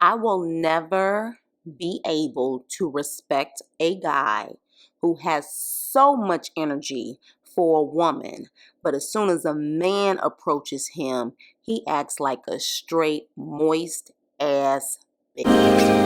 I will never be able to respect a guy who has so much energy for a woman, but as soon as a man approaches him, he acts like a straight, moist ass bitch.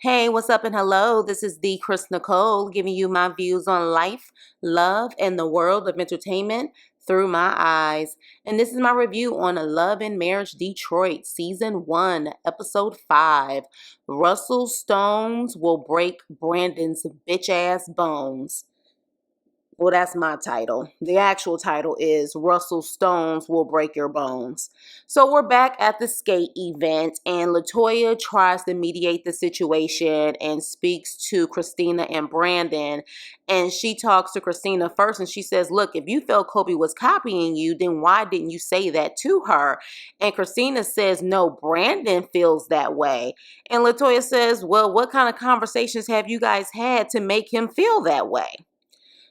Hey, what's up and hello? This is the Chris Nicole giving you my views on life, love, and the world of entertainment through my eyes. And this is my review on Love and Marriage Detroit, Season 1, Episode 5. Russell Stones will break Brandon's bitch ass bones. Well, that's my title. The actual title is Russell Stones Will Break Your Bones. So we're back at the skate event, and LaToya tries to mediate the situation and speaks to Christina and Brandon. And she talks to Christina first, and she says, look, if you felt Kobe was copying you, then why didn't you say that to her? And Christina says, no, Brandon feels that way. And LaToya says, well, what kind of conversations have you guys had to make him feel that way?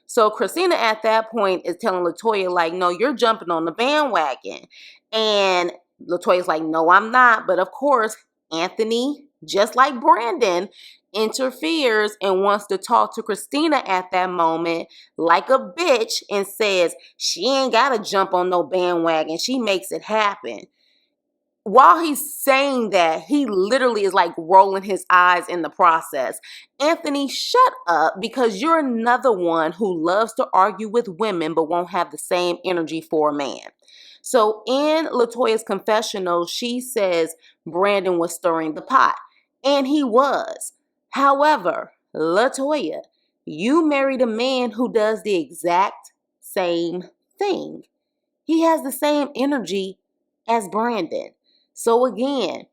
So Christina at that point is telling LaToya, like, no, you're jumping on the bandwagon. And LaToya's like, no, I'm not. But of course, Anthony, just like Brandon, interferes and wants to talk to Christina at that moment like a bitch and says she ain't got to jump on no bandwagon. She makes it happen. While he's saying that, he literally is like rolling his eyes in the process. Anthony, shut up, because you're another one who loves to argue with women but won't have the same energy for a man. So in LaToya's confessional, she says Brandon was stirring the pot, and he was. However, LaToya, you married a man who does the exact same thing. He has the same energy as Brandon. So again,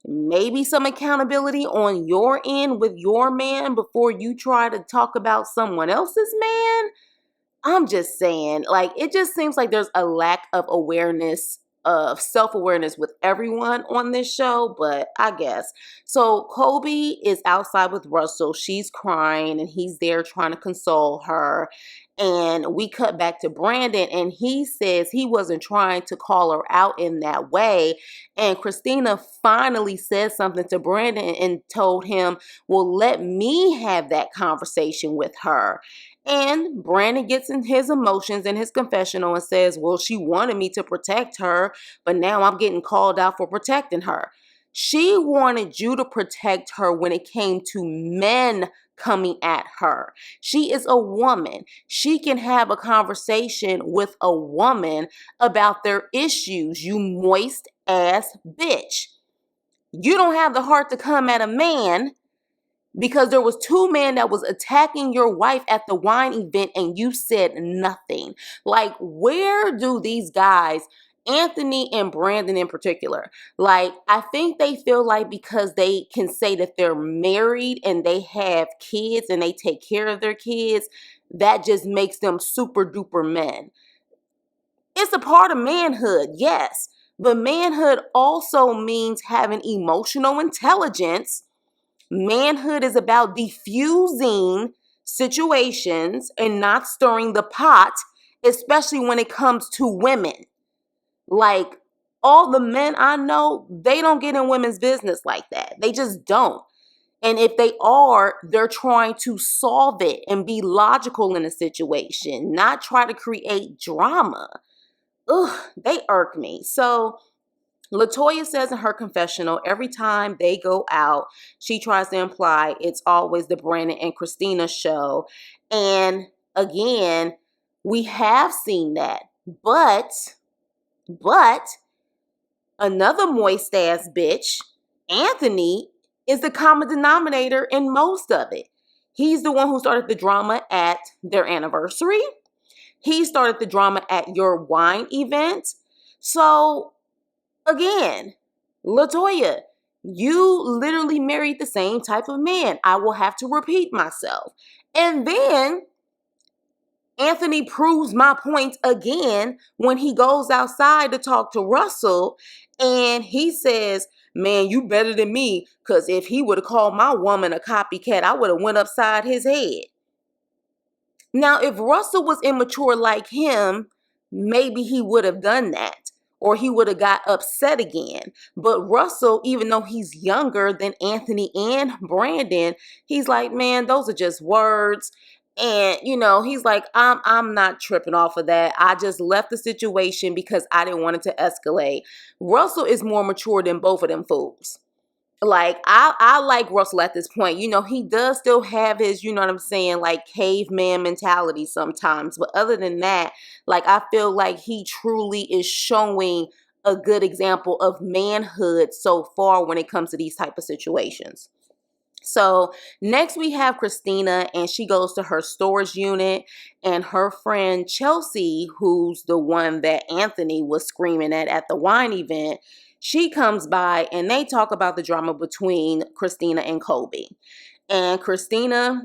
maybe some accountability on your end with your man before you try to talk about someone else's man. I'm just saying, like, it just seems like there's a lack of awareness, of self-awareness with everyone on this show, but I guess. So Kobe is outside with Russell. She's crying and he's there trying to console her. And we cut back to Brandon, and he says he wasn't trying to call her out in that way. And Christina finally said something to Brandon and told him, well, let me have that conversation with her. And Brandon gets in his emotions in his confessional and says, well, she wanted me to protect her, but now I'm getting called out for protecting her. She wanted you to protect her when it came to men coming at her. She is a woman. She can have a conversation with a woman about their issues, you moist ass bitch. You don't have the heart to come at a man because there was two men that was attacking your wife at the wine event and you said nothing. Like, where do these guys, Anthony and Brandon in particular, like, I think they feel like because they can say that they're married and they have kids and they take care of their kids, that just makes them super duper men. It's a part of manhood, yes, but manhood also means having emotional intelligence. Manhood is about diffusing situations and not stirring the pot, especially when it comes to women. Like, all the men I know, they don't get in women's business like that. They just don't. And if they are, they're trying to solve it and be logical in a situation, not try to create drama. Ugh, they irk me. So LaToya says in her confessional, every time they go out, she tries to imply it's always the Brandon and Christina show. And again, we have seen that. But another moist ass bitch, Anthony, is the common denominator in most of it. He's the one who started the drama at their anniversary. He started the drama at your wine event. So again, LaToya, you literally married the same type of man. I will have to repeat myself. And then Anthony proves my point again when he goes outside to talk to Russell and he says, man, you better than me, because if he would have called my woman a copycat, I would have went upside his head. Now, if Russell was immature like him, maybe he would have done that or he would have got upset again. But Russell, even though he's younger than Anthony and Brandon, he's like, man, those are just words. And, he's like, I'm not tripping off of that. I just left the situation because I didn't want it to escalate. Russell is more mature than both of them fools. Like, I like Russell at this point. He does still have his, you know what I'm saying, like caveman mentality sometimes. But other than that, like, I feel like he truly is showing a good example of manhood so far when it comes to these type of situations. So next we have Christina, and she goes to her storage unit, and her friend Chelsea, who's the one that Anthony was screaming at the wine event, she comes by and they talk about the drama between Christina and Colby. And Christina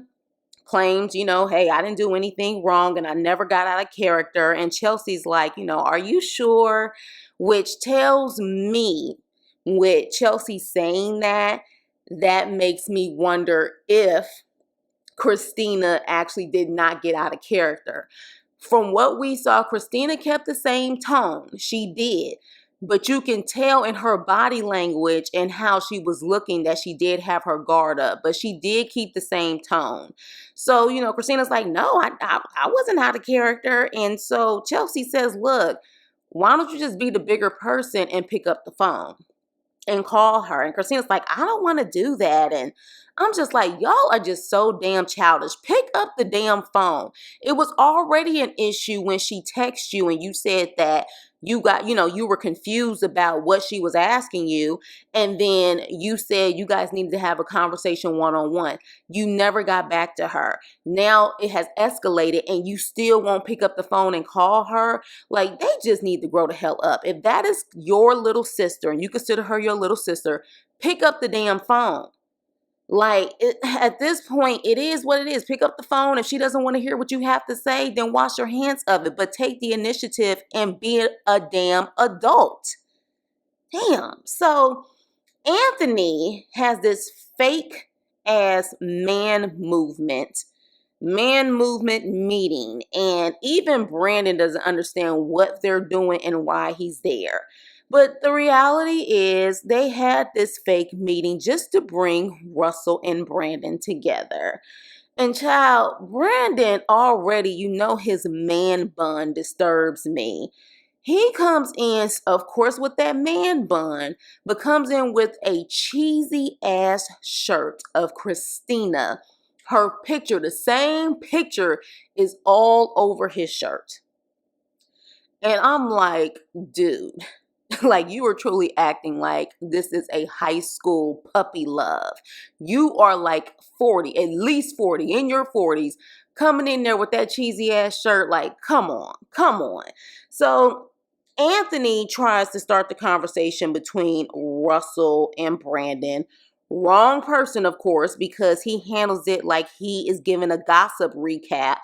claims, hey, I didn't do anything wrong and I never got out of character. And Chelsea's like, are you sure? Which tells me, with Chelsea saying that makes me wonder if Christina actually did not get out of character. From what we saw, Christina kept the same tone. She did. But you can tell in her body language and how she was looking that she did have her guard up. But she did keep the same tone. So, Christina's like, no, I wasn't out of character. And so Chelsea says, look, why don't you just be the bigger person and pick up the phone and call her? And Christina's like, I don't want to do that. And I'm just like, y'all are just so damn childish. Pick up the damn phone. It was already an issue when she texted you and you said that you got, you were confused about what she was asking you. And then you said you guys needed to have a conversation one-on-one. You never got back to her. Now it has escalated and you still won't pick up the phone and call her. Like, they just need to grow the hell up. If that is your little sister and you consider her your little sister, pick up the damn phone. Like, at this point, it is what it is. Pick up the phone. If she doesn't want to hear what you have to say, then wash your hands of it. But take the initiative and be a damn adult. Damn. So Anthony has this fake ass man movement meeting. And even Brandon doesn't understand what they're doing and why he's there. But the reality is they had this fake meeting just to bring Russell and Brandon together. And child, Brandon already, his man bun disturbs me. He comes in, of course, with that man bun, but comes in with a cheesy ass shirt of Christina. Her picture, the same picture, is all over his shirt. And I'm like, dude. Like, you are truly acting like this is a high school puppy love. You are like 40, at least 40, in your 40s, coming in there with that cheesy ass shirt. Like, come on. So Anthony tries to start the conversation between Russell and Brandon. Wrong person, of course, because he handles it like he is giving a gossip recap.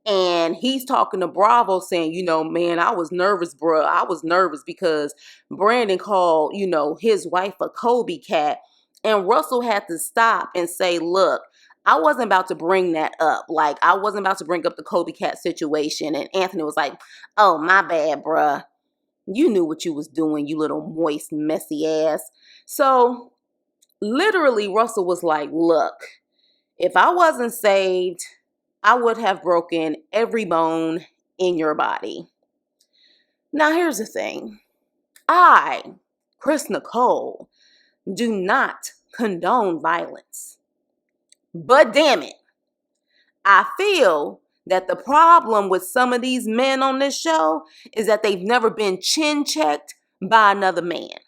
And he's talking to Bravo saying, man, I was nervous, bruh. I was nervous because Brandon called, his wife a Kobe cat. And Russell had to stop and say, look, I wasn't about to bring that up. Like, I wasn't about to bring up the Kobe cat situation. And Anthony was like, oh, my bad, bruh. You knew what you was doing, you little moist, messy ass. So literally, Russell was like, look, if I wasn't saved, I would have broken every bone in your body. Now, here's the thing. I, Chris Nicole, do not condone violence. But damn it, I feel that the problem with some of these men on this show is that they've never been chin checked by another man.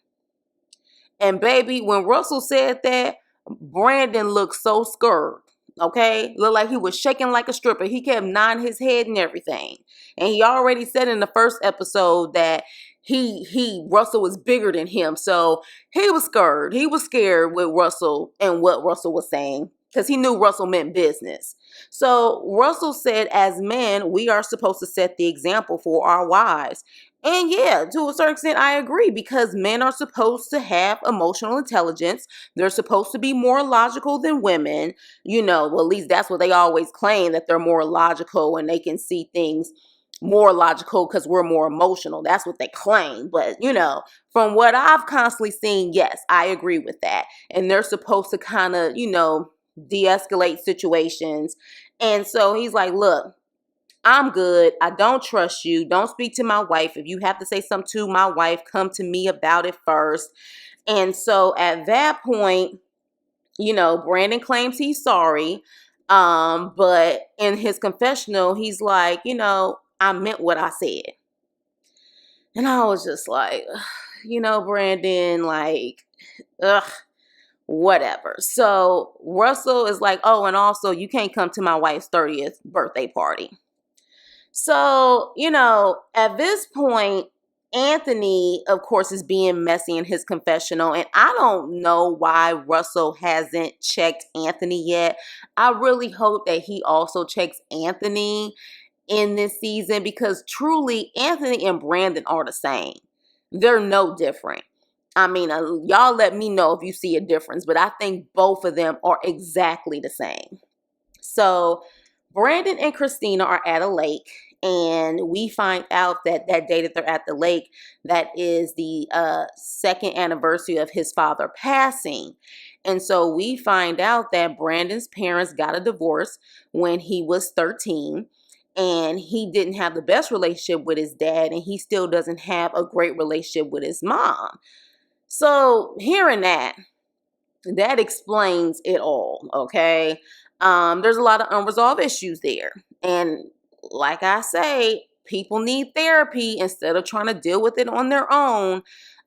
And baby, when Russell said that, Brandon looked so scared. Okay, looked like he was shaking like a stripper. He kept nodding his head and everything. And he already said in the first episode that Russell was bigger than him. So he was scared. He was scared with Russell and what Russell was saying. because he knew Russell meant business. So Russell said, as men, we are supposed to set the example for our wives. And yeah, to a certain extent, I agree, because men are supposed to have emotional intelligence. They're supposed to be more logical than women. Well, at least that's what they always claim, that they're more logical and they can see things more logical because we're more emotional. That's what they claim. But, from what I've constantly seen, yes, I agree with that. And they're supposed to kind of, de-escalate situations. And so he's like, look, I'm good. I don't trust you. Don't speak to my wife. If you have to say something to my wife, come to me about it first. And so at that point, Brandon claims he's sorry. But in his confessional, he's like, I meant what I said. And I was just like, Brandon, like, ugh, whatever. So Russell is like, oh, and also you can't come to my wife's 30th birthday party. So, at this point, Anthony, of course, is being messy in his confessional. And I don't know why Russell hasn't checked Anthony yet. I really hope that he also checks Anthony in this season, because truly Anthony and Brandon are the same. They're no different. I mean, y'all let me know if you see a difference, but I think both of them are exactly the same. So Brandon and Christina are at a lake, and we find out that day that they're at the lake, that is the second anniversary of his father passing. And so we find out that Brandon's parents got a divorce when he was 13. And he didn't have the best relationship with his dad, and he still doesn't have a great relationship with his mom. So hearing that explains it all, okay? There's a lot of unresolved issues there. And like I say, people need therapy instead of trying to deal with it on their own.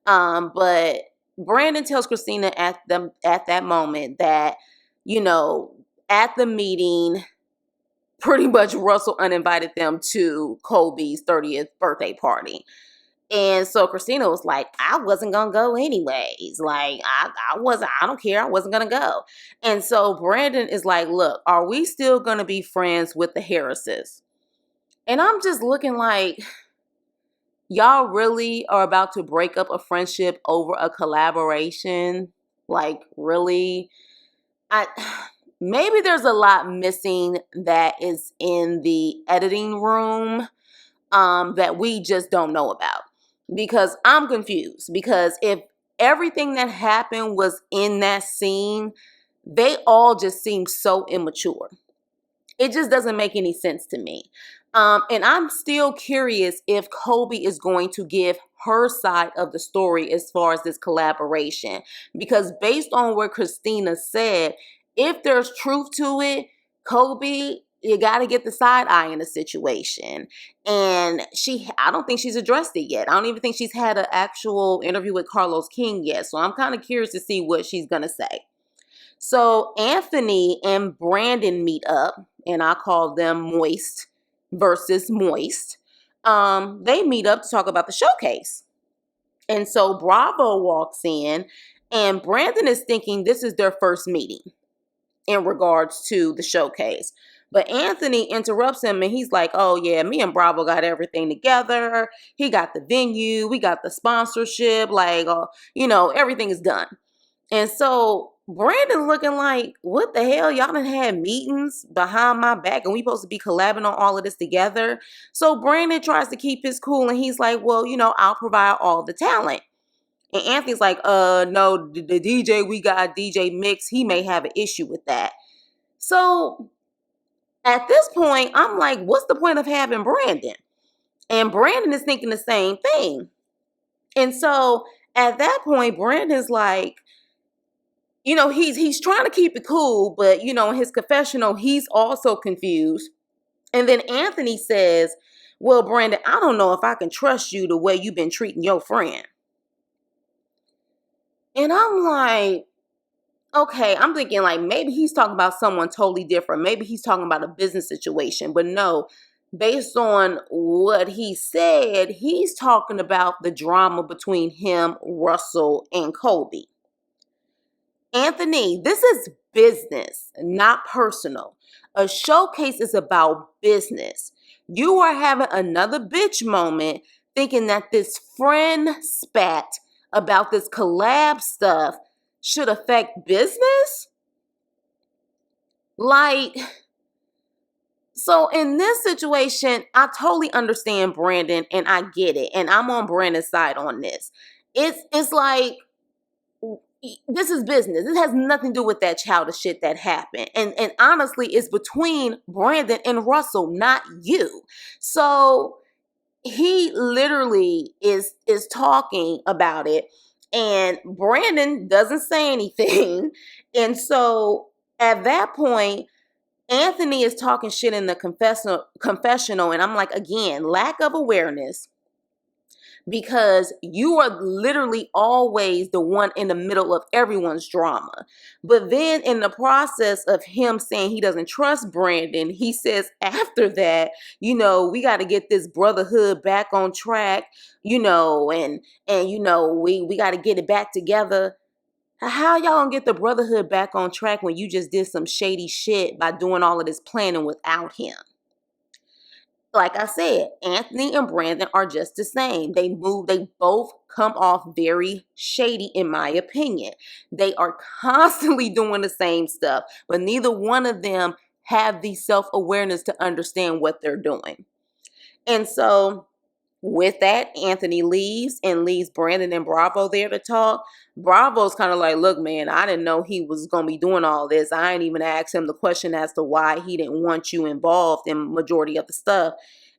But Brandon tells Christina at that moment that, at the meeting, pretty much Russell uninvited them to Colby's 30th birthday party. And so Christina was like, I wasn't going to go anyways. Like, I don't care. I wasn't going to go. And so Brandon is like, look, are we still going to be friends with the Harrises? And I'm just looking like, y'all really are about to break up a friendship over a collaboration? Like, really? Maybe there's a lot missing that is in the editing room that we just don't know about. Because I'm confused. Because if everything that happened was in that scene, they all just seem so immature. It just doesn't make any sense to me. And I'm still curious if Colby is going to give her side of the story as far as this collaboration. Because based on what Christina said, if there's truth to it, Colby, you got to get the side eye in the situation. And I don't think she's addressed it yet. I don't even think she's had an actual interview with Carlos King yet. So I'm kind of curious to see what she's going to say. So Anthony and Brandon meet up, and I call them Moist versus Moist. They meet up to talk about the showcase. And so Bravo walks in, and Brandon is thinking this is their first meeting in regards to the showcase. But Anthony interrupts him, and he's like, oh yeah, me and Bravo got everything together. He got the venue, we got the sponsorship, like, everything is done. And so Brandon's looking like, what the hell? Y'all done had meetings behind my back, and we supposed to be collabing on all of this together. So Brandon tries to keep his cool, and he's like, well, I'll provide all the talent. And Anthony's like, no, the DJ we got, DJ Mix, he may have an issue with that. So at this point, I'm like, what's the point of having Brandon? And Brandon is thinking the same thing. And so at that point, Brandon's like, he's trying to keep it cool, but, in his confessional, he's also confused. And then Anthony says, well, Brandon, I don't know if I can trust you the way you've been treating your friend. And I'm like, okay, I'm thinking like maybe he's talking about someone totally different. Maybe he's talking about a business situation. But no, based on what he said, he's talking about the drama between him, Russell, and Colby. Anthony, this is business, not personal. A showcase is about business. You are having another bitch moment thinking that this friend spat about this collab stuff should affect business? Like, so in this situation, I totally understand Brandon and I get it. And I'm on Brandon's side on this. It's like, this is business. This has nothing to do with that childish shit that happened. And honestly, it's between Brandon and Russell, not you. So he literally is talking about it, and Brandon doesn't say anything. And so at that point, Anthony is talking shit in the confessional, and I'm like, again, lack of awareness, because you are literally always the one in the middle of everyone's drama. But then in the process of him saying he doesn't trust Brandon, he says after that, we got to get this brotherhood back on track, and we got to get it back together. How y'all gonna get the brotherhood back on track when you just did some shady shit by doing all of this planning without him? Like I said, Anthony and Brandon are just the same. They both come off very shady, in my opinion. They are constantly doing the same stuff, but neither one of them have the self-awareness to understand what they're doing. And so with that, Anthony leaves and leaves Brandon and Bravo there to talk. Bravo's kind of like, look, man, I didn't know he was going to be doing all this. I ain't even asked him the question as to why he didn't want you involved in majority of the stuff.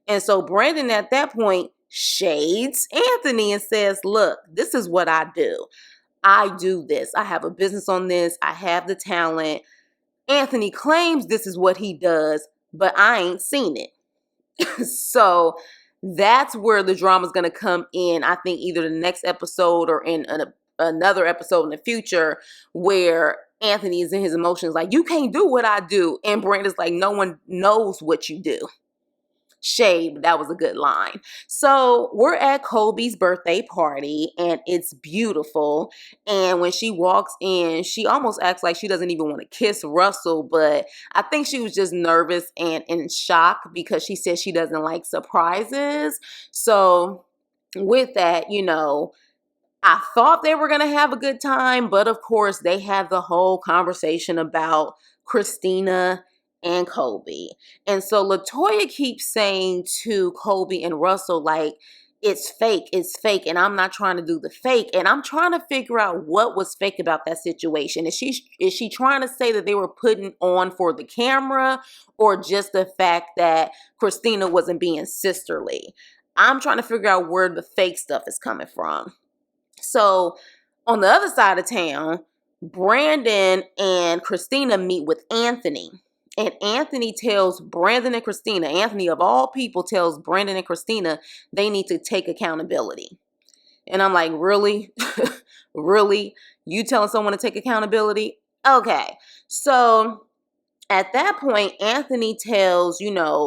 And so Brandon at that point shades Anthony and says, look, this is what I do. I do this. I have a business on this. I have the talent. Anthony claims this is what he does, but I ain't seen it. So that's where the drama is going to come in. I think either the next episode or in another episode in the future, where Anthony is in his emotions like, you can't do what I do. And Brandon's like, no one knows what you do. Shade, that was a good line. So we're at Colby's birthday party and it's beautiful. And when she walks in, she almost acts like she doesn't even want to kiss Russell, but I think she was just nervous and in shock because she says she doesn't like surprises. So with that, I thought they were going to have a good time, but of course they had the whole conversation about Christina and Colby. And so LaToya keeps saying to Colby and Russell, like, it's fake, and I'm not trying to do the fake. And I'm trying to figure out what was fake about that situation. Is she trying to say that they were putting on for the camera, or just the fact that Christina wasn't being sisterly? I'm trying to figure out where the fake stuff is coming from. So on the other side of town, Brandon and Christina meet with Anthony. And Anthony tells Brandon and Christina, Anthony of all people tells Brandon and Christina they need to take accountability. And I'm like, really? Really? You telling someone to take accountability? Okay. So at that point, Anthony tells,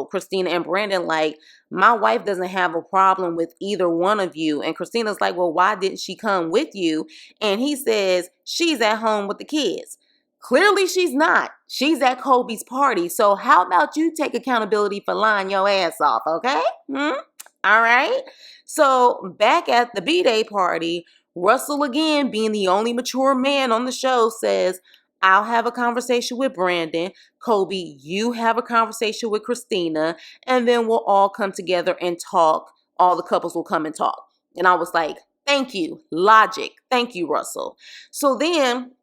Christina and Brandon, like, my wife doesn't have a problem with either one of you. And Christina's like, well, why didn't she come with you? And he says, she's at home with the kids. Clearly she's not. She's at Colby's party. So how about you take accountability for lying your ass off, okay? All right. So back at the B-Day party, Russell, again, being the only mature man on the show, says, I'll have a conversation with Brandon. Colby, you have a conversation with Christina, and then we'll all come together and talk. All the couples will come and talk. And I was like, thank you, logic. Thank you, Russell. So then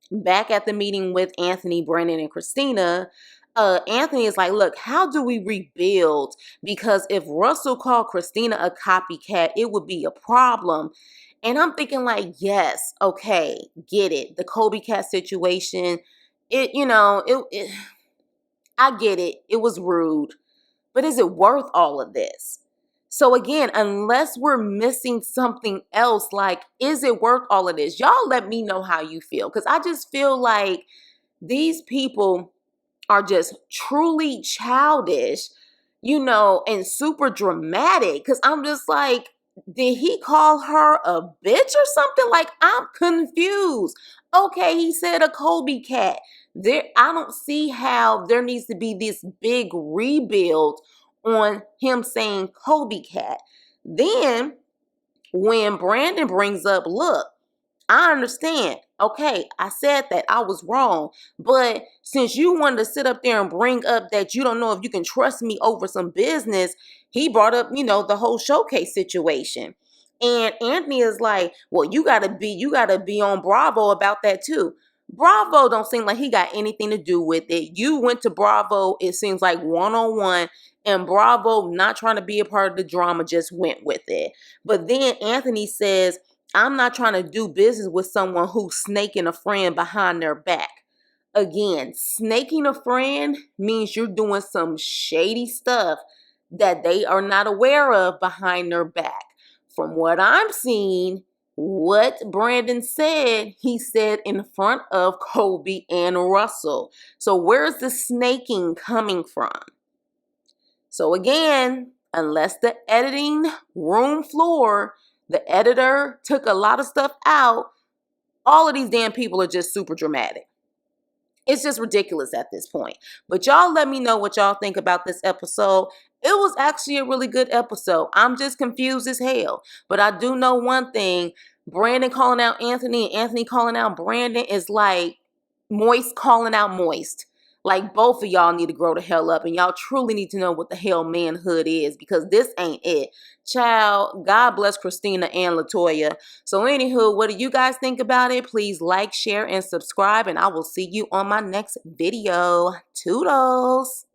back at the meeting with Anthony, Brandon, and Christina, Anthony is like, look, how do we rebuild? Because if Russell called Christina a copycat, it would be a problem. And I'm thinking like, yes, okay, get it. The Colby Cat situation, I get it. It was rude, but is it worth all of this? So again, unless we're missing something else, like, is it worth all of this? Y'all let me know how you feel. Because I just feel like these people are just truly childish, and super dramatic. Because I'm just like, did he call her a bitch or something? Like, I'm confused. Okay, he said a Colby cat. I don't see how there needs to be this big rebuild on him saying Kobe cat. Then when Brandon brings up, look, I understand. Okay, I said that I was wrong. But since you wanted to sit up there and bring up that you don't know if you can trust me over some business, he brought up, the whole showcase situation. And Anthony is like, well, you gotta be on Bravo about that too. Bravo don't seem like he got anything to do with it. You went to Bravo, it seems like one-on-one, and Bravo, not trying to be a part of the drama, just went with it. But then Anthony says, I'm not trying to do business with someone who's snaking a friend behind their back. Again, snaking a friend means you're doing some shady stuff that they are not aware of behind their back. From what I'm seeing, what Brandon said, he said in front of Kobe and Russell. So where's the snaking coming from? So again, unless the editing room floor, the editor took a lot of stuff out, all of these damn people are just super dramatic. It's just ridiculous at this point. But y'all let me know what y'all think about this episode. It was actually a really good episode. I'm just confused as hell. But I do know one thing. Brandon calling out Anthony and Anthony calling out Brandon is like Moist calling out Moist. Like both of y'all need to grow the hell up and y'all truly need to know what the hell manhood is because this ain't it. Child, God bless Christina and Latoya. So anywho, what do you guys think about it? Please like, share, and subscribe, and I will see you on my next video. Toodles!